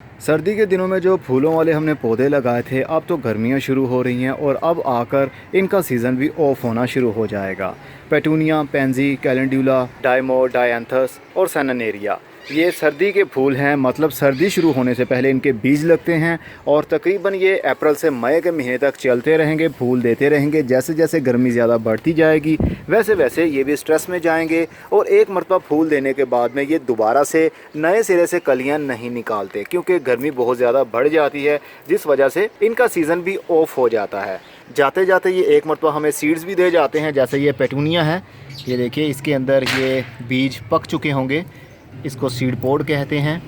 सर्दी के दिनों में जो फूलों वाले हमने पौधे लगाए थे, अब तो गर्मियां शुरू हो रही हैं और अब आकर इनका सीज़न भी ऑफ होना शुरू हो जाएगा। पेटूनिया, पेंजी, कैलेंडुला, डायमो, डायंथस और सैनेरिया, ये सर्दी के फूल हैं। मतलब सर्दी शुरू होने से पहले इनके बीज लगते हैं और तकरीबन ये अप्रैल से मई के महीने तक चलते रहेंगे, फूल देते रहेंगे। जैसे जैसे गर्मी ज़्यादा बढ़ती जाएगी वैसे वैसे ये भी स्ट्रेस में जाएंगे और एक मरतबा फूल देने के बाद में ये दोबारा से नए सिरे से कलियां नहीं निकालते, क्योंकि गर्मी बहुत ज़्यादा बढ़ जाती है, जिस वजह से इनका सीज़न भी ऑफ हो जाता है। जाते जाते ये एक मरतबा हमें सीड्स भी दे जाते हैं। जैसे ये पेटूनिया है, ये देखिए इसके अंदर ये बीज पक चुके होंगे, इसको सीड पोड कहते हैं।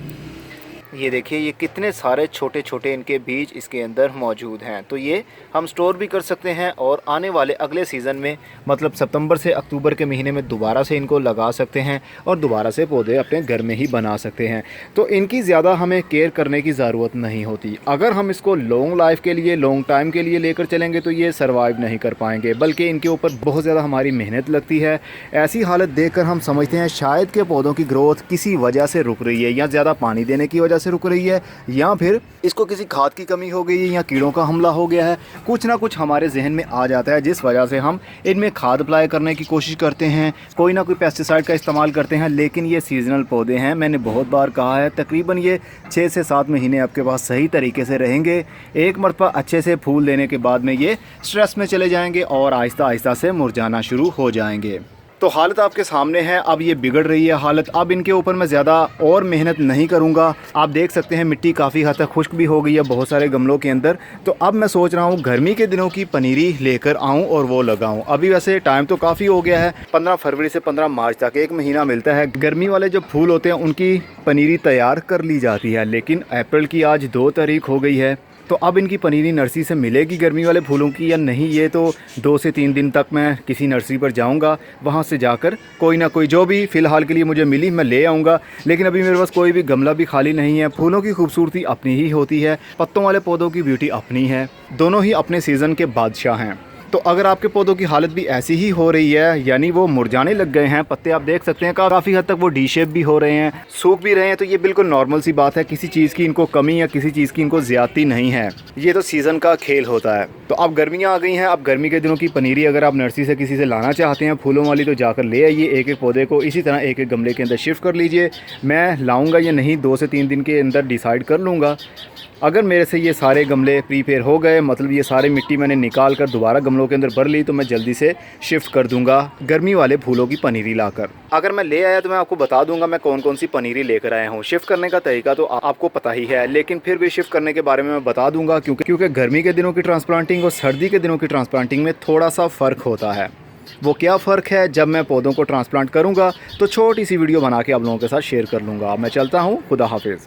ये देखिए ये कितने सारे छोटे छोटे इनके बीज इसके अंदर मौजूद हैं। तो ये हम स्टोर भी कर सकते हैं और आने वाले अगले सीज़न में, मतलब सितंबर से अक्टूबर के महीने में दोबारा से इनको लगा सकते हैं और दोबारा से पौधे अपने घर में ही बना सकते हैं। तो इनकी ज़्यादा हमें केयर करने की ज़रूरत नहीं होती। अगर हम इसको लॉन्ग लाइफ के लिए, लॉन्ग टाइम के लिए लेकर चलेंगे तो ये सर्वाइव नहीं कर पाएंगे, बल्कि इनके ऊपर बहुत ज़्यादा हमारी मेहनत लगती है। ऐसी हालत देखकर हम समझते हैं शायद के पौधों की ग्रोथ किसी वजह से रुक रही है, या ज़्यादा पानी देने की वजह से रुक रही है, या फिर इसको किसी खाद की कमी हो गई है, या कीड़ों का हमला हो गया है। कुछ ना कुछ हमारे जहन में आ जाता है, जिस वजह से हम इनमें खाद अप्लाई करने की कोशिश करते हैं, कोई ना कोई पेस्टिसाइड का इस्तेमाल करते हैं। लेकिन ये सीजनल पौधे हैं, मैंने बहुत बार कहा है, तकरीबन ये 6 से 7 महीने आपके पास सही तरीके से रहेंगे। एक मरतबा अच्छे से फूल देने के बाद में ये स्ट्रेस में चले जाएंगे और आहिस्ता आहिस्ता से मुरझाना शुरू हो जाएंगे। तो हालत आपके सामने है, अब ये बिगड़ रही है हालत। अब इनके ऊपर मैं ज़्यादा और मेहनत नहीं करूँगा। आप देख सकते हैं मिट्टी काफ़ी हद तक खुश्क भी हो गई है बहुत सारे गमलों के अंदर। तो अब मैं सोच रहा हूँ गर्मी के दिनों की पनीरी लेकर आऊँ और वो लगाऊँ। अभी वैसे टाइम तो काफ़ी हो गया है, 15 फरवरी से 15 मार्च तक एक महीना मिलता है। गर्मी वाले जो फूल होते हैं उनकी पनीरी तैयार कर ली जाती है, लेकिन अप्रैल की आज 2 तारीख हो गई है। तो अब इनकी पनीरी नर्सरी से मिलेगी गर्मी वाले फूलों की या नहीं, ये तो 2 से 3 दिन तक मैं किसी नर्सरी पर जाऊंगा, वहां से जाकर कोई ना कोई जो भी फ़िलहाल के लिए मुझे मिली मैं ले आऊँगा। लेकिन अभी मेरे पास कोई भी गमला भी खाली नहीं है। फूलों की खूबसूरती अपनी ही होती है, पत्तों वाले पौधों की ब्यूटी अपनी है, दोनों ही अपने सीज़न के बादशाह हैं। तो अगर आपके पौधों की हालत भी ऐसी ही हो रही है, यानी वो मुरझाने लग गए हैं, पत्ते आप देख सकते हैं काफ़ी हद तक वो डी शेप भी हो रहे हैं, सूख भी रहे हैं, तो ये बिल्कुल नॉर्मल सी बात है। किसी चीज़ की इनको कमी या किसी चीज़ की इनको ज़्यादती नहीं है, ये तो सीज़न का खेल होता है। तो अब गर्मियाँ आ गई हैं, अब गर्मी के दिनों की पनीरी अगर आप नर्सरी से किसी से लाना चाहते हैं फूलों वाली, तो जाकर ले आइए। एक एक पौधे को इसी तरह एक एक गमले के अंदर शिफ्ट कर लीजिए। मैं लाऊँगा या नहीं 2 से 3 दिन के अंदर डिसाइड कर लूँगा। अगर मेरे से ये सारे गमले प्रीपेयर हो गए, मतलब ये सारी मिट्टी मैंने निकाल कर दोबारा गमलों के अंदर भर ली, तो मैं जल्दी से शिफ्ट कर दूंगा गर्मी वाले फूलों की पनीरी लाकर। अगर मैं ले आया तो मैं आपको बता दूंगा मैं कौन कौन सी पनीरी लेकर आया हूँ। शिफ्ट करने का तरीका तो आपको पता ही है, लेकिन फिर भी शिफ्ट करने के बारे में मैं बता दूंगा, क्योंकि गर्मी के दिनों की ट्रांसप्लांटिंग और सर्दी के दिनों की ट्रांसप्लांटिंग में थोड़ा सा फ़र्क होता है। वो क्या फ़र्क है, जब मैं पौधों को ट्रांसप्लांट करूँगा तो छोटी सी वीडियो बना के आप लोगों के साथ शेयर कर लूँगा। मैं चलता हूँ, खुदा हाफिज़।